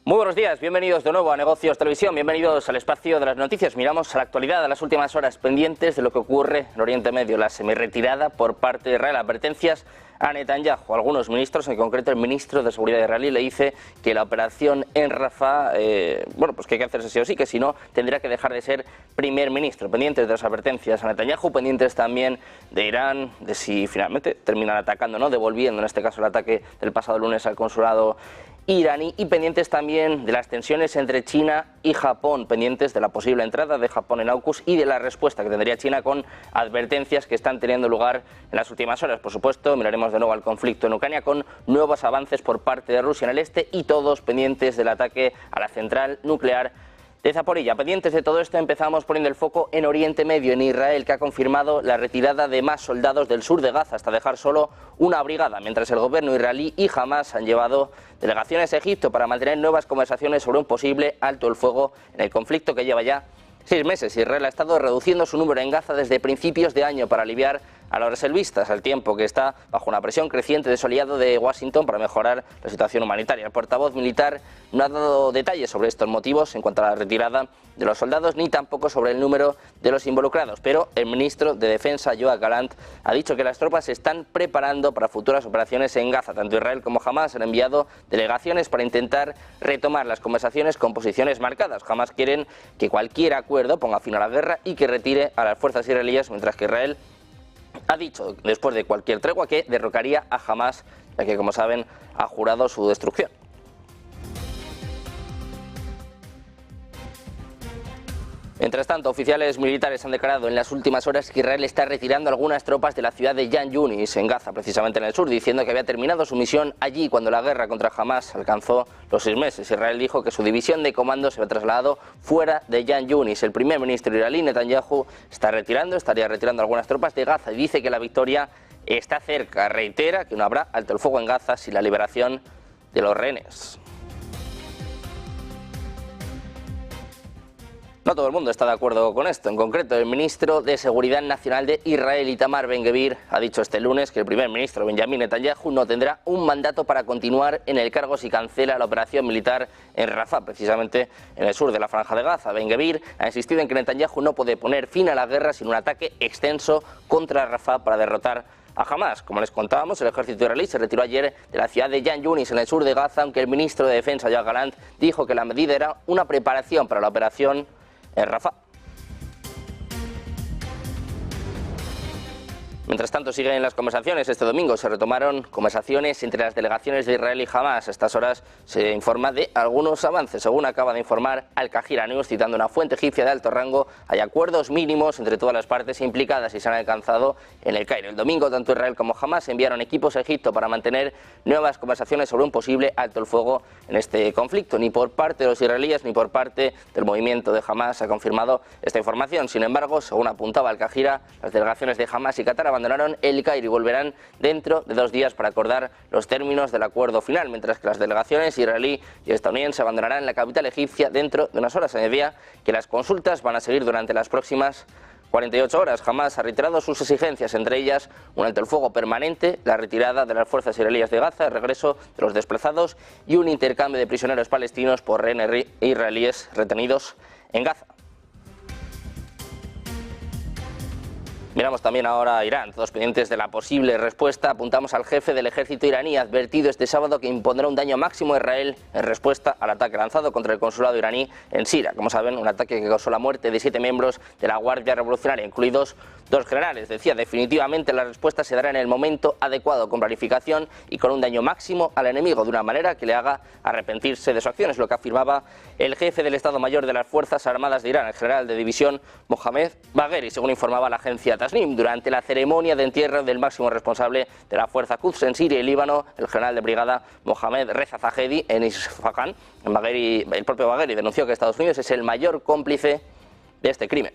Muy buenos días, bienvenidos de nuevo a Negocios Televisión, bienvenidos al espacio de las noticias. Miramos a la actualidad de las últimas horas pendientes de lo que ocurre en Oriente Medio, la semi-retirada por parte de Israel, advertencias a Netanyahu. Algunos ministros, en concreto el ministro de Seguridad israelí, le dice que la operación en Rafah, pues que hay que hacerse sí o sí, que si no tendrá que dejar de ser primer ministro. Pendientes de las advertencias a Netanyahu, pendientes también de Irán, de si finalmente terminan atacando, ¿no?, devolviendo en este caso el ataque del pasado lunes al consulado iraní, y pendientes también de las tensiones entre China y Japón, pendientes de la posible entrada de Japón en AUKUS y de la respuesta que tendría China con advertencias que están teniendo lugar en las últimas horas. Por supuesto, miraremos de nuevo al conflicto en Ucrania con nuevos avances por parte de Rusia en el este y todos pendientes del ataque a la central nuclear de Zaporilla. Pendientes de todo esto, empezamos poniendo el foco en Oriente Medio, en Israel, que ha confirmado la retirada de más soldados del sur de Gaza hasta dejar solo una brigada, mientras el gobierno israelí y Hamas han llevado delegaciones a Egipto para mantener nuevas conversaciones sobre un posible alto el fuego en el conflicto que lleva ya 6 meses. Israel ha estado reduciendo su número en Gaza desde principios de año para aliviar a los reservistas, al tiempo que está bajo una presión creciente de su aliado de Washington para mejorar la situación humanitaria. El portavoz militar no ha dado detalles sobre estos motivos en cuanto a la retirada de los soldados, ni tampoco sobre el número de los involucrados, pero el ministro de Defensa, Yoav Gallant, ha dicho que las tropas se están preparando para futuras operaciones en Gaza. Tanto Israel como Hamas han enviado delegaciones para intentar retomar las conversaciones con posiciones marcadas. Hamas quieren que cualquier acuerdo ponga fin a la guerra y que retire a las fuerzas israelíes, mientras que Israel ha dicho, después de cualquier tregua, que derrocaría a Hamas, ya que, como saben, ha jurado su destrucción. Mientras tanto, oficiales militares han declarado en las últimas horas que Israel está retirando algunas tropas de la ciudad de Khan Yunis, en Gaza, precisamente en el sur, diciendo que había terminado su misión allí cuando la guerra contra Hamas alcanzó los 6 meses. Israel dijo que su división de comando se había trasladado fuera de Khan Yunis. El primer ministro israelí, Netanyahu, estaría retirando algunas tropas de Gaza y dice que la victoria está cerca. Reitera que no habrá alto el fuego en Gaza sin la liberación de los rehenes. No todo el mundo está de acuerdo con esto. En concreto, el ministro de Seguridad Nacional de Israel, Itamar Ben-Gvir, ha dicho este lunes que el primer ministro, Benjamin Netanyahu, no tendrá un mandato para continuar en el cargo si cancela la operación militar en Rafah, precisamente en el sur de la Franja de Gaza. Ben-Gvir ha insistido en que Netanyahu no puede poner fin a la guerra sin un ataque extenso contra Rafah para derrotar a Hamas. Como les contábamos, el ejército israelí se retiró ayer de la ciudad de Khan Yunis, en el sur de Gaza, aunque el ministro de Defensa, Yoav Gallant, dijo que la medida era una preparación para la operación en Rafah. Mientras tanto, siguen las conversaciones. Este domingo se retomaron conversaciones entre las delegaciones de Israel y Hamas. A estas horas se informa de algunos avances. Según acaba de informar Al Kahira News, citando una fuente egipcia de alto rango, hay acuerdos mínimos entre todas las partes implicadas y se han alcanzado en el Cairo. El domingo, tanto Israel como Hamas enviaron equipos a Egipto para mantener nuevas conversaciones sobre un posible alto el fuego en este conflicto. Ni por parte de los israelíes ni por parte del movimiento de Hamas se ha confirmado esta información. Sin embargo, según apuntaba Al Kahira, las delegaciones de Hamas y Qatar abandonaron el Cairo y volverán dentro de 2 días para acordar los términos del acuerdo final, mientras que las delegaciones israelí y estadounidense abandonarán la capital egipcia dentro de unas horas. Añadía que las consultas van a seguir durante las próximas 48 horas. Hamas ha reiterado sus exigencias, entre ellas un alto el fuego permanente, la retirada de las fuerzas israelíes de Gaza, el regreso de los desplazados y un intercambio de prisioneros palestinos por rehenes israelíes retenidos en Gaza. Miramos también ahora a Irán, todos pendientes de la posible respuesta. Apuntamos al jefe del ejército iraní, advertido este sábado que impondrá un daño máximo a Israel en respuesta al ataque lanzado contra el consulado iraní en Siria. Como saben, un ataque que causó la muerte de 7 miembros de la Guardia Revolucionaria, incluidos 2 generales. Decía, definitivamente la respuesta se dará en el momento adecuado, con planificación y con un daño máximo al enemigo, de una manera que le haga arrepentirse de su acción. Es lo que afirmaba el jefe del Estado Mayor de las Fuerzas Armadas de Irán, el general de división Mohammad Bagheri, según informaba la agencia Tasnim, durante la ceremonia de entierro del máximo responsable de la fuerza Quds en Siria y Líbano, el general de brigada Mohammad Reza Zahedi, en Isfahan. El propio Bagheri denunció que Estados Unidos es el mayor cómplice de este crimen.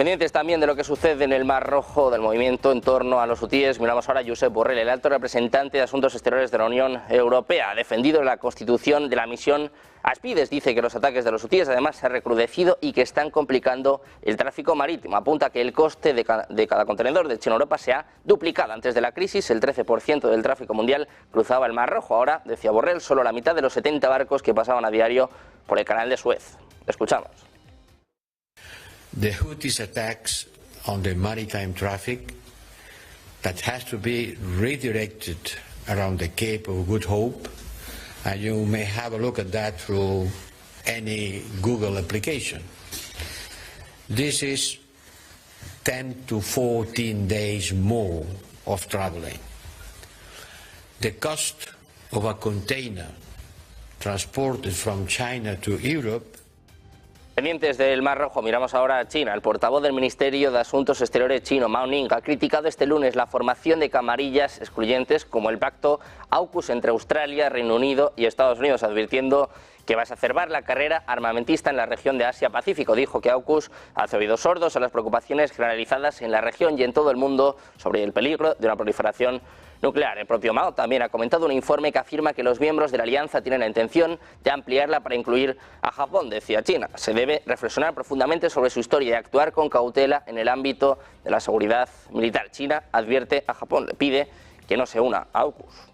Pendientes también de lo que sucede en el Mar Rojo, del movimiento en torno a los hutíes, miramos ahora a Josep Borrell, el alto representante de Asuntos Exteriores de la Unión Europea. Ha defendido la constitución de la misión Aspides. Dice que los ataques de los hutíes además se han recrudecido y que están complicando el tráfico marítimo. Apunta que el coste de cada contenedor de China a Europa se ha duplicado. Antes de la crisis, el 13% del tráfico mundial cruzaba el Mar Rojo. Ahora, decía Borrell, solo la mitad de los 70 barcos que pasaban a diario por el canal de Suez. Escuchamos. The Houthis' attacks on the maritime traffic that has to be redirected around the Cape of Good Hope, and you may have a look at that through any Google application. This is 10 to 14 days more of traveling. The cost of a container transported from China to Europe. Pendientes del Mar Rojo, miramos ahora a China. El portavoz del Ministerio de Asuntos Exteriores chino, Mao Ning, ha criticado este lunes la formación de camarillas excluyentes como el pacto AUKUS entre Australia, Reino Unido y Estados Unidos, advirtiendo que va a exacerbar la carrera armamentista en la región de Asia-Pacífico. Dijo que AUKUS hace oídos sordos a las preocupaciones generalizadas en la región y en todo el mundo sobre el peligro de una proliferación nuclear. El propio Mao también ha comentado un informe que afirma que los miembros de la alianza tienen la intención de ampliarla para incluir a Japón. Decía China, se debe reflexionar profundamente sobre su historia y actuar con cautela en el ámbito de la seguridad militar. China advierte a Japón, le pide que no se una a AUKUS.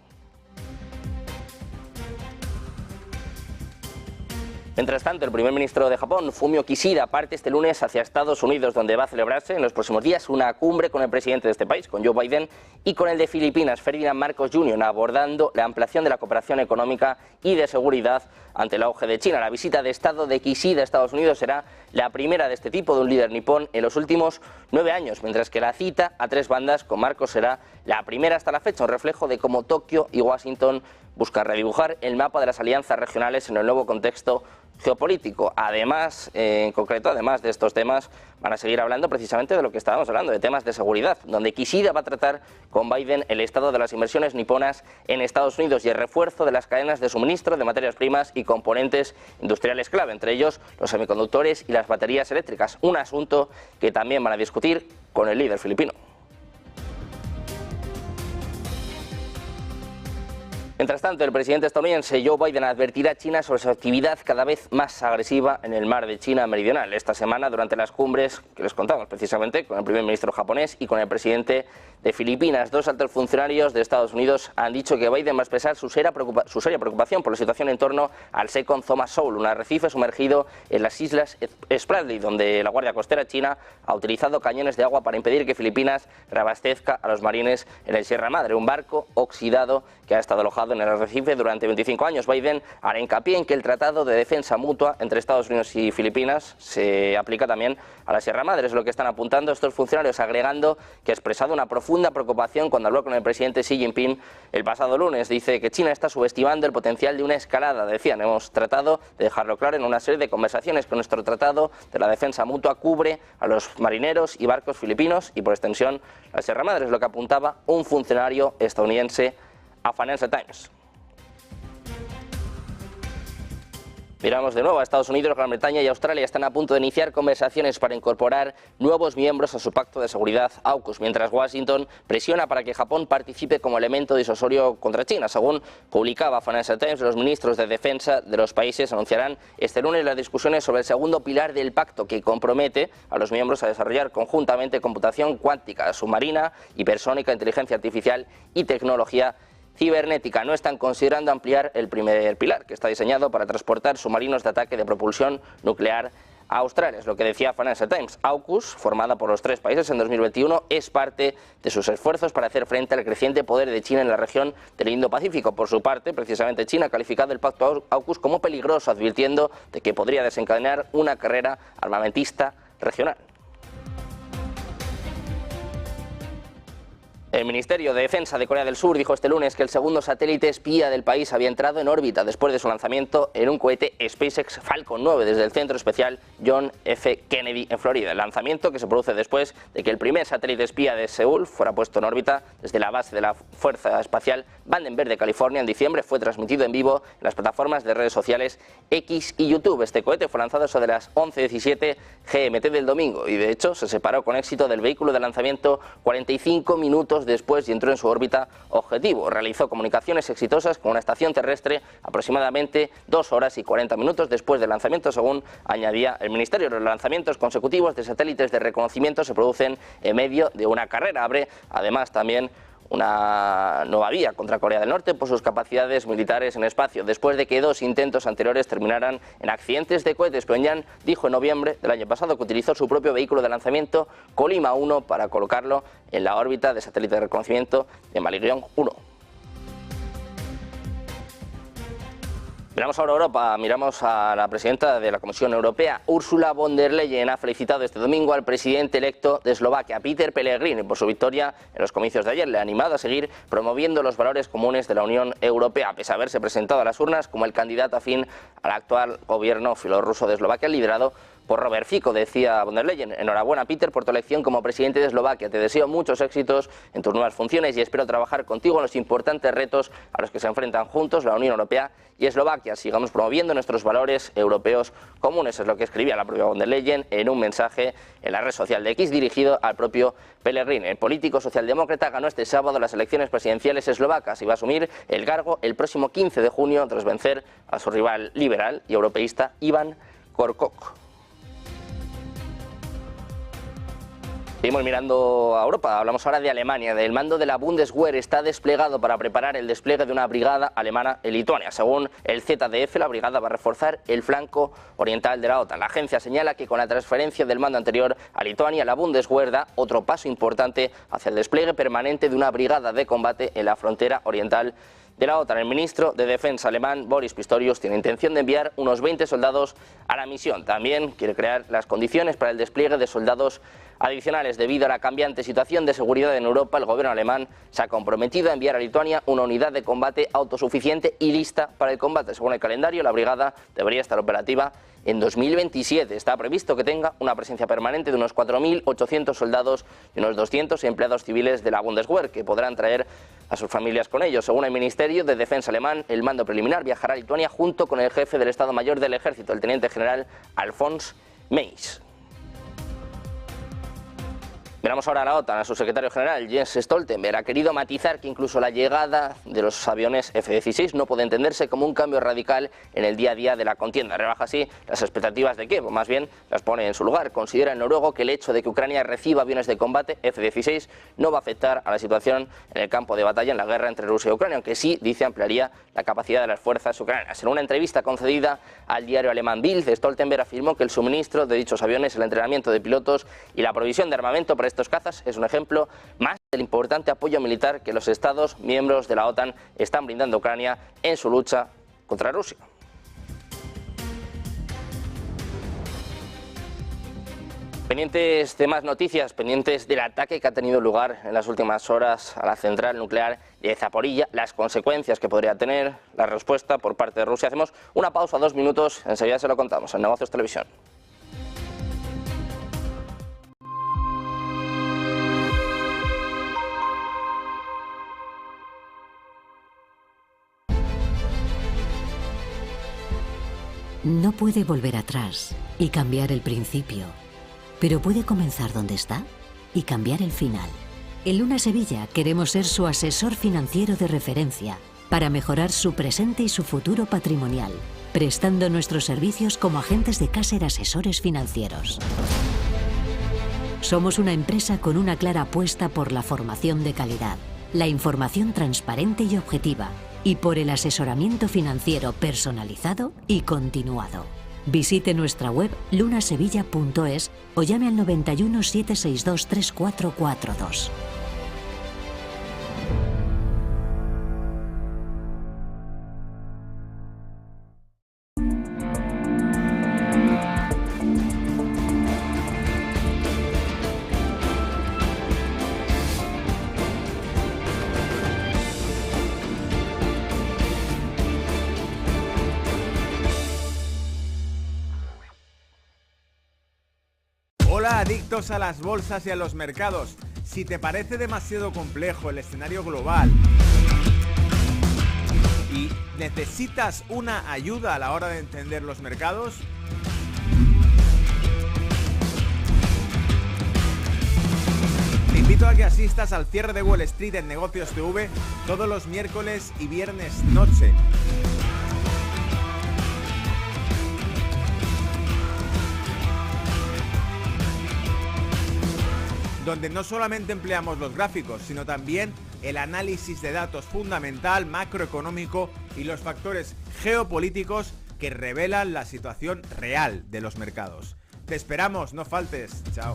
Mientras tanto, el primer ministro de Japón, Fumio Kishida, parte este lunes hacia Estados Unidos, donde va a celebrarse en los próximos días una cumbre con el presidente de este país, con Joe Biden, y con el de Filipinas, Ferdinand Marcos Jr., abordando la ampliación de la cooperación económica y de seguridad ante el auge de China. La visita de Estado de Kishida a Estados Unidos será la primera de este tipo de un líder nipón en los últimos 9 años, mientras que la cita a 3 bandas con Marcos será la primera hasta la fecha, un reflejo de cómo Tokio y Washington buscan redibujar el mapa de las alianzas regionales en el nuevo contexto geopolítico. Además, en concreto, además de estos temas, van a seguir hablando precisamente de lo que estábamos hablando, de temas de seguridad, donde Kishida va a tratar con Biden el estado de las inversiones niponas en Estados Unidos y el refuerzo de las cadenas de suministro de materias primas y componentes industriales clave, entre ellos los semiconductores y las baterías eléctricas, un asunto que también van a discutir con el líder filipino. Mientras tanto, el presidente estadounidense Joe Biden advertirá a China sobre su actividad cada vez más agresiva en el mar de China Meridional. Esta semana, durante las cumbres que les contamos precisamente con el primer ministro japonés y con el presidente de Filipinas, 2 altos funcionarios de Estados Unidos han dicho que Biden va a expresar su seria preocupación por la situación en torno al Second Thomas Shoal, un arrecife sumergido en las islas Spratly, donde la Guardia Costera china ha utilizado cañones de agua para impedir que Filipinas reabastezca a los marines en el Sierra Madre, un barco oxidado que ha estado alojado en el arrecife durante 25 años. Biden hará hincapié en que el Tratado de Defensa Mutua entre Estados Unidos y Filipinas se aplica también a la Sierra Madre, es lo que están apuntando estos funcionarios, agregando que ha expresado una profunda preocupación cuando habló con el presidente Xi Jinping el pasado lunes. Dice que China está subestimando el potencial de una escalada. Decían, hemos tratado de dejarlo claro en una serie de conversaciones que nuestro Tratado de la Defensa Mutua cubre a los marineros y barcos filipinos y por extensión la Sierra Madre, es lo que apuntaba un funcionario estadounidense a Financial Times. Miramos de nuevo a Estados Unidos. Gran Bretaña y Australia están a punto de iniciar conversaciones para incorporar nuevos miembros a su pacto de seguridad AUKUS, mientras Washington presiona para que Japón participe como elemento disuasorio contra China. Según publicaba Financial Times, los ministros de defensa de los países anunciarán este lunes las discusiones sobre el segundo pilar del pacto, que compromete a los miembros a desarrollar conjuntamente computación cuántica, submarina, hipersónica, inteligencia artificial y tecnología cibernética. No están considerando ampliar el primer pilar, que está diseñado para transportar submarinos de ataque de propulsión nuclear a Australia. Es lo que decía Financial Times. AUKUS, formada por los 3 países en 2021, es parte de sus esfuerzos para hacer frente al creciente poder de China en la región del Indo-Pacífico. Por su parte, precisamente China ha calificado el pacto AUKUS como peligroso, advirtiendo de que podría desencadenar una carrera armamentista regional. El Ministerio de Defensa de Corea del Sur dijo este lunes que el segundo satélite espía del país había entrado en órbita después de su lanzamiento en un cohete SpaceX Falcon 9 desde el Centro Especial John F. Kennedy en Florida. El lanzamiento, que se produce después de que el primer satélite espía de Seúl fuera puesto en órbita desde la base de la Fuerza Espacial Vandenberg de California en diciembre, fue transmitido en vivo en las plataformas de redes sociales X y YouTube. Este cohete fue lanzado sobre las 11:17 GMT del domingo y de hecho se separó con éxito del vehículo de lanzamiento 45 minutos después y entró en su órbita objetivo. Realizó comunicaciones exitosas con una estación terrestre aproximadamente 2 horas y 40 minutos después del lanzamiento, según añadía el Ministerio. Los lanzamientos consecutivos de satélites de reconocimiento se producen en medio de una carrera. Abre además también una nueva vía contra Corea del Norte por sus capacidades militares en espacio, después de que 2 intentos anteriores terminaran en accidentes de cohetes. Pyongyang dijo en noviembre del año pasado que utilizó su propio vehículo de lanzamiento Kolima 1 para colocarlo en la órbita de satélite de reconocimiento de Malgryong 1. Miramos ahora a Europa, miramos a la presidenta de la Comisión Europea, Ursula von der Leyen, ha felicitado este domingo al presidente electo de Eslovaquia, Peter Pellegrini, por su victoria en los comicios de ayer. Le ha animado a seguir promoviendo los valores comunes de la Unión Europea, pese a haberse presentado a las urnas como el candidato afín al actual gobierno filorruso de Eslovaquia, liderado por Robert Fico. Decía von der Leyen: enhorabuena, Peter, por tu elección como presidente de Eslovaquia. Te deseo muchos éxitos en tus nuevas funciones y espero trabajar contigo en los importantes retos a los que se enfrentan juntos la Unión Europea y Eslovaquia. Sigamos promoviendo nuestros valores europeos comunes. Es lo que escribía la propia von der Leyen en un mensaje en la red social de X dirigido al propio Pellegrini. El político socialdemócrata ganó este sábado las elecciones presidenciales eslovacas y va a asumir el cargo el próximo 15 de junio tras vencer a su rival liberal y europeísta Ivan Korčok. Seguimos mirando a Europa, hablamos ahora de Alemania. El mando de la Bundeswehr está desplegado para preparar el despliegue de una brigada alemana en Lituania. Según el ZDF, la brigada va a reforzar el flanco oriental de la OTAN. La agencia señala que con la transferencia del mando anterior a Lituania, la Bundeswehr da otro paso importante hacia el despliegue permanente de una brigada de combate en la frontera oriental de la OTAN. El ministro de Defensa alemán, Boris Pistorius, tiene intención de enviar unos 20 soldados a la misión. También quiere crear las condiciones para el despliegue de soldados adicionales. Debido a la cambiante situación de seguridad en Europa, el gobierno alemán se ha comprometido a enviar a Lituania una unidad de combate autosuficiente y lista para el combate. Según el calendario, la brigada debería estar operativa en 2027. Está previsto que tenga una presencia permanente de unos 4.800 soldados y unos 200 empleados civiles de la Bundeswehr, que podrán traer a sus familias con ellos. Según el Ministerio de Defensa alemán, el mando preliminar viajará a Lituania junto con el jefe del Estado Mayor del Ejército, el teniente general Alfons Meis. Miramos ahora a la OTAN. A su secretario general, Jens Stoltenberg, ha querido matizar que incluso la llegada de los aviones F-16 no puede entenderse como un cambio radical en el día a día de la contienda. Rebaja así las expectativas de Kiev, o más bien las pone en su lugar. Considera el noruego que el hecho de que Ucrania reciba aviones de combate F-16 no va a afectar a la situación en el campo de batalla en la guerra entre Rusia y Ucrania, aunque sí, dice, ampliaría la capacidad de las fuerzas ucranianas. En una entrevista concedida al diario alemán Bild, Stoltenberg afirmó que el suministro de dichos aviones, el entrenamiento de pilotos y la provisión de armamento para estos cazas es un ejemplo más del importante apoyo militar que los Estados miembros de la OTAN están brindando a Ucrania en su lucha contra Rusia. Pendientes de más noticias, pendientes del ataque que ha tenido lugar en las últimas horas a la central nuclear de Zaporilla, las consecuencias que podría tener la respuesta por parte de Rusia. Hacemos una pausa, 2 minutos, enseguida se lo contamos en Negocios Televisión. No puede volver atrás y cambiar el principio, pero puede comenzar donde está y cambiar el final. En Luna Sevilla queremos ser su asesor financiero de referencia para mejorar su presente y su futuro patrimonial, prestando nuestros servicios como agentes de Caser Asesores Financieros. Somos una empresa con una clara apuesta por la formación de calidad, la información transparente y objetiva, y por el asesoramiento financiero personalizado y continuado. Visite nuestra web lunasevilla.es o llame al 91 762 3442. Hola adictos a las bolsas y a los mercados. Si te parece demasiado complejo el escenario global y necesitas una ayuda a la hora de entender los mercados, te invito a que asistas al cierre de Wall Street en Negocios TV todos los miércoles y viernes noche. Donde no solamente empleamos los gráficos, sino también el análisis de datos fundamental, macroeconómico y los factores geopolíticos que revelan la situación real de los mercados. Te esperamos, no faltes. Chao.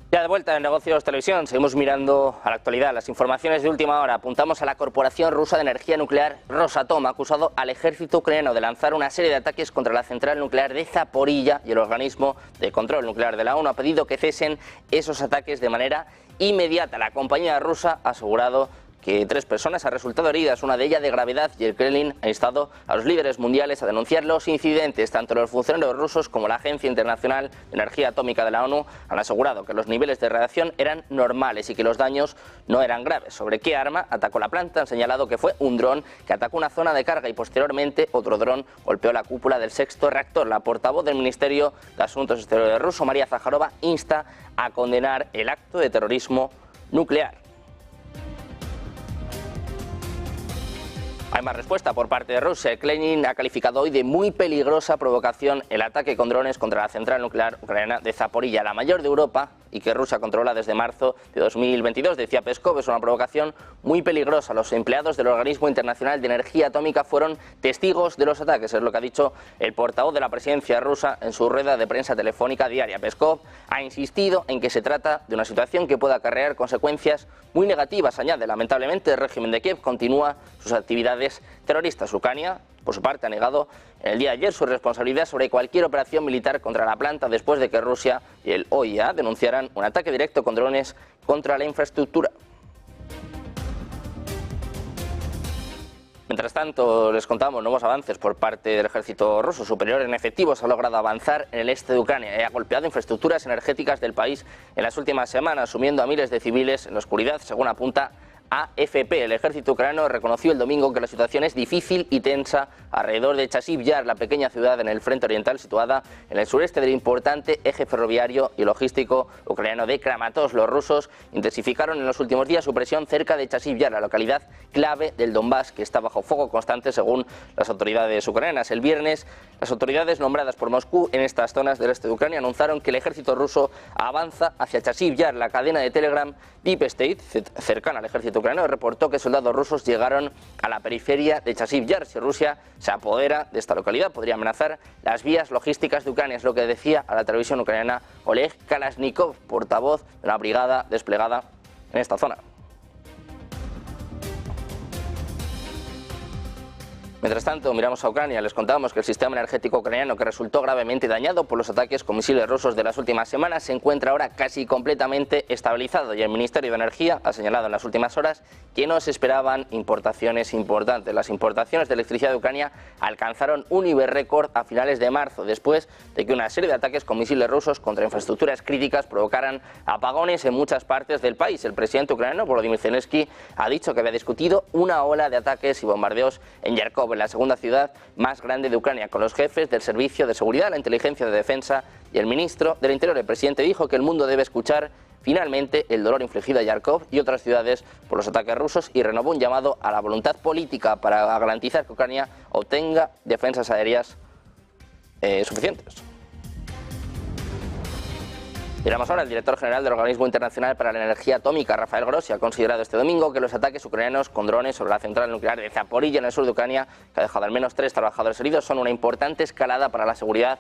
Ya de vuelta en Negocios Televisión, seguimos mirando a la actualidad, las informaciones de última hora. Apuntamos a la corporación rusa de energía nuclear Rosatom, ha acusado al ejército ucraniano de lanzar una serie de ataques contra la central nuclear de Zaporilla, y el organismo de control nuclear de la ONU ha pedido que cesen esos ataques de manera inmediata. La compañía rusa ha asegurado que 3 personas han resultado heridas, una de ellas de gravedad, y el Kremlin ha instado a los líderes mundiales a denunciar los incidentes. Tanto los funcionarios rusos como la Agencia Internacional de Energía Atómica de la ONU han asegurado que los niveles de radiación eran normales y que los daños no eran graves. ¿Sobre qué arma atacó la planta? Han señalado que fue un dron que atacó una zona de carga y posteriormente otro dron golpeó la cúpula del 6º reactor. La portavoz del Ministerio de Asuntos Exteriores ruso, María Zaharova, insta a condenar el acto de terrorismo nuclear. Hay más respuesta por parte de Rusia. El Kremlin ha calificado hoy de muy peligrosa provocación el ataque con drones contra la central nuclear ucraniana de Zaporilla, la mayor de Europa y que Rusia controla desde marzo de 2022. Decía Peskov, es una provocación muy peligrosa. Los empleados del Organismo Internacional de Energía Atómica fueron testigos de los ataques, es lo que ha dicho el portavoz de la presidencia rusa en su rueda de prensa telefónica diaria. Peskov ha insistido en que se trata de una situación que puede acarrear consecuencias muy negativas. Añade, lamentablemente el régimen de Kiev continúa sus actividades terroristas. Ucrania, por su parte, ha negado en el día de ayer su responsabilidad sobre cualquier operación militar contra la planta después de que Rusia y el OIA denunciaran un ataque directo con drones contra la infraestructura. Mientras tanto, les contamos nuevos avances por parte del ejército ruso. Superior en efectivos ha logrado avanzar en el este de Ucrania y ha golpeado infraestructuras energéticas del país en las últimas semanas, sumiendo a miles de civiles en la oscuridad, según apunta AFP. El ejército ucraniano reconoció el domingo que la situación es difícil y tensa alrededor de Chasiv Yar, la pequeña ciudad en el frente oriental situada en el sureste del importante eje ferroviario y logístico ucraniano de Kramatorsk. Los rusos intensificaron en los últimos días su presión cerca de Chasiv Yar, la localidad clave del Donbass, que está bajo fuego constante según las autoridades ucranianas. El viernes, las autoridades nombradas por Moscú en estas zonas del este de Ucrania anunciaron que el ejército ruso avanza hacia Chasiv Yar. La cadena de Telegram Deep State, cercana al ejército ucraniano, reportó que soldados rusos llegaron a la periferia de Chasiv Yar. Si Rusia se apodera de esta localidad, podría amenazar las vías logísticas de Ucrania, es lo que decía a la televisión ucraniana Oleg Kalashnikov, portavoz de la brigada desplegada en esta zona. Mientras tanto, miramos a Ucrania. Les contamos que el sistema energético ucraniano, que resultó gravemente dañado por los ataques con misiles rusos de las últimas semanas, se encuentra ahora casi completamente estabilizado, y el Ministerio de Energía ha señalado en las últimas horas que no se esperaban importaciones importantes. Las importaciones de electricidad de Ucrania alcanzaron un nivel récord a finales de marzo, después de que una serie de ataques con misiles rusos contra infraestructuras críticas provocaran apagones en muchas partes del país. El presidente ucraniano, Volodymyr Zelensky, ha dicho que había discutido una ola de ataques y bombardeos en Yarkov, en la segunda ciudad más grande de Ucrania, con los jefes del Servicio de Seguridad, la Inteligencia de Defensa y el ministro del Interior. El presidente dijo que el mundo debe escuchar finalmente el dolor infligido a Yarkov y otras ciudades por los ataques rusos, y renovó un llamado a la voluntad política para garantizar que Ucrania obtenga defensas aéreas suficientes. Miramos ahora, el director general del Organismo Internacional para la Energía Atómica, Rafael Grossi, ha considerado este domingo que los ataques ucranianos con drones sobre la central nuclear de Zaporilla en el sur de Ucrania, que ha dejado al menos 3 trabajadores heridos, son una importante escalada para la seguridad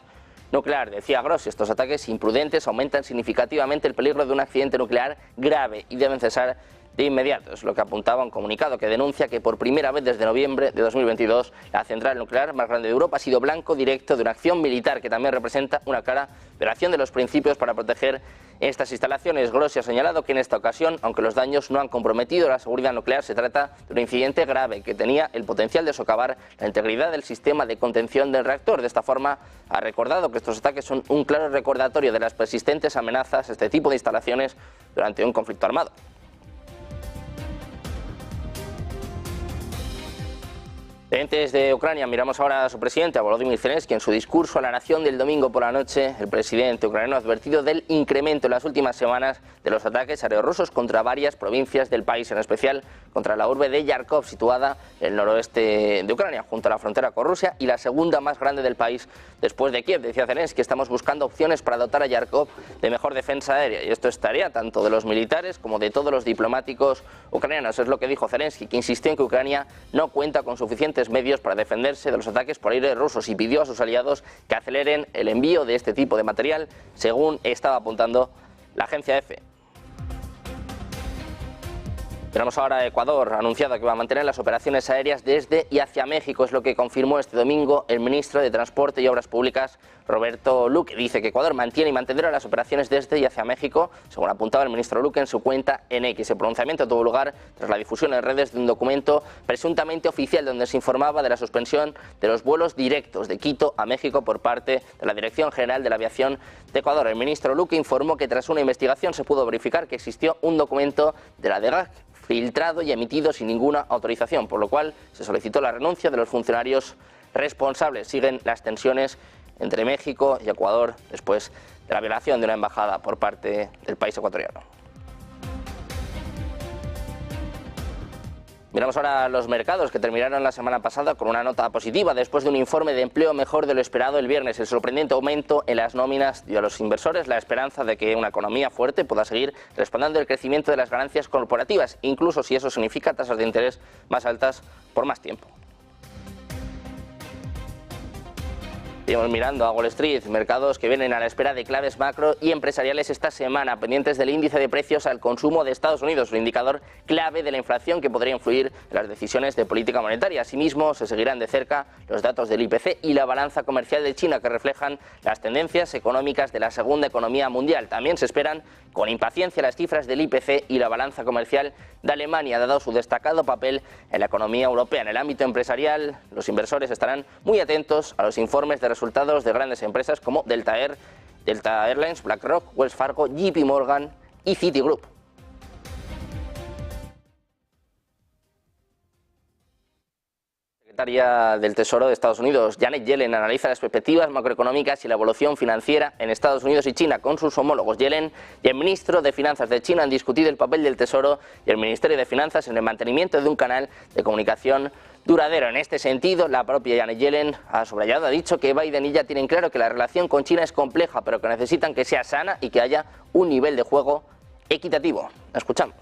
nuclear. Decía Grossi, estos ataques imprudentes aumentan significativamente el peligro de un accidente nuclear grave y deben cesar de inmediato. Es lo que apuntaba un comunicado que denuncia que por primera vez desde noviembre de 2022 la central nuclear más grande de Europa ha sido blanco directo de una acción militar que también representa una clara violación de los principios para proteger estas instalaciones. Grossi ha señalado que en esta ocasión, aunque los daños no han comprometido la seguridad nuclear, se trata de un incidente grave que tenía el potencial de socavar la integridad del sistema de contención del reactor. De esta forma, ha recordado que estos ataques son un claro recordatorio de las persistentes amenazas a este tipo de instalaciones durante un conflicto armado. Desde Ucrania miramos ahora a su presidente, a Volodymyr Zelensky. En su discurso a la nación del domingo por la noche, el presidente ucraniano ha advertido del incremento en las últimas semanas de los ataques aéreos rusos contra varias provincias del país, en especial contra la urbe de Yarkov, situada en el noroeste de Ucrania, junto a la frontera con Rusia y la segunda más grande del país después de Kiev. Decía Zelensky: estamos buscando opciones para dotar a Yarkov de mejor defensa aérea, y esto es tarea tanto de los militares como de todos los diplomáticos ucranianos. Es lo que dijo Zelensky, que insistió en que Ucrania no cuenta con suficientes medios para defenderse de los ataques por aire rusos y pidió a sus aliados que aceleren el envío de este tipo de material, según estaba apuntando la agencia EFE. Tenemos ahora a Ecuador, ha anunciado que va a mantener las operaciones aéreas desde y hacia México. Es lo que confirmó este domingo el ministro de Transporte y Obras Públicas, Roberto Luque. Dice que Ecuador mantiene y mantendrá las operaciones desde y hacia México, según apuntaba el ministro Luque en su cuenta en X. El pronunciamiento tuvo lugar tras la difusión en redes de un documento presuntamente oficial donde se informaba de la suspensión de los vuelos directos de Quito a México por parte de la Dirección General de la Aviación de Ecuador. El ministro Luque informó que tras una investigación se pudo verificar que existió un documento de la DGAC filtrado y emitido sin ninguna autorización, por lo cual se solicitó la renuncia de los funcionarios responsables. Siguen las tensiones entre México y Ecuador después de la violación de una embajada por parte del país ecuatoriano. Miramos ahora los mercados, que terminaron la semana pasada con una nota positiva después de un informe de empleo mejor de lo esperado el viernes. El sorprendente aumento en las nóminas dio a los inversores la esperanza de que una economía fuerte pueda seguir respaldando el crecimiento de las ganancias corporativas, incluso si eso significa tasas de interés más altas por más tiempo. Seguimos mirando a Wall Street, mercados que vienen a la espera de claves macro y empresariales esta semana, pendientes del índice de precios al consumo de Estados Unidos, un indicador clave de la inflación que podría influir en las decisiones de política monetaria. Asimismo, se seguirán de cerca los datos del IPC y la balanza comercial de China, que reflejan las tendencias económicas de la segunda economía mundial. También se esperan con impaciencia las cifras del IPC y la balanza comercial de Alemania, dado su destacado papel en la economía europea. En el ámbito empresarial, los inversores estarán muy atentos a los informes de resultados de grandes empresas como Delta Airlines, BlackRock, Wells Fargo, JP Morgan y Citigroup. La secretaria del Tesoro de Estados Unidos, Janet Yellen, analiza las perspectivas macroeconómicas y la evolución financiera en Estados Unidos y China con sus homólogos. Yellen y el ministro de Finanzas de China han discutido el papel del Tesoro y el Ministerio de Finanzas en el mantenimiento de un canal de comunicación duradero. En este sentido, la propia Janet Yellen ha subrayado, ha dicho que Biden y ella tienen claro que la relación con China es compleja, pero que necesitan que sea sana y que haya un nivel de juego equitativo. Escuchamos.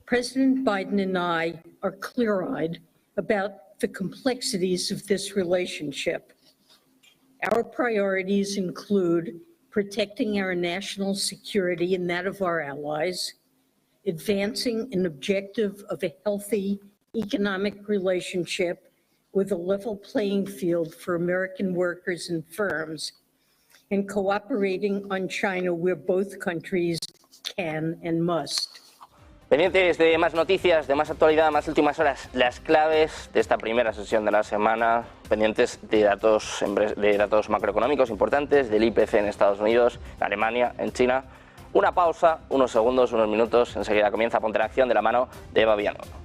President Biden and I are clear-eyed about the complexities of this relationship. Our priorities include protecting our national security and that of our allies, advancing an objective of a healthy economic relationship with a level playing field for American workers and firms, and cooperating on China where both countries can and must. Pendientes de más noticias, de más actualidad, más últimas horas, las claves de esta primera sesión de la semana, pendientes de datos macroeconómicos importantes, del IPC en Estados Unidos, en Alemania, en China. Una pausa, unos segundos, unos minutos, enseguida comienza Ponte en Acción de la mano de Eva Villanueva.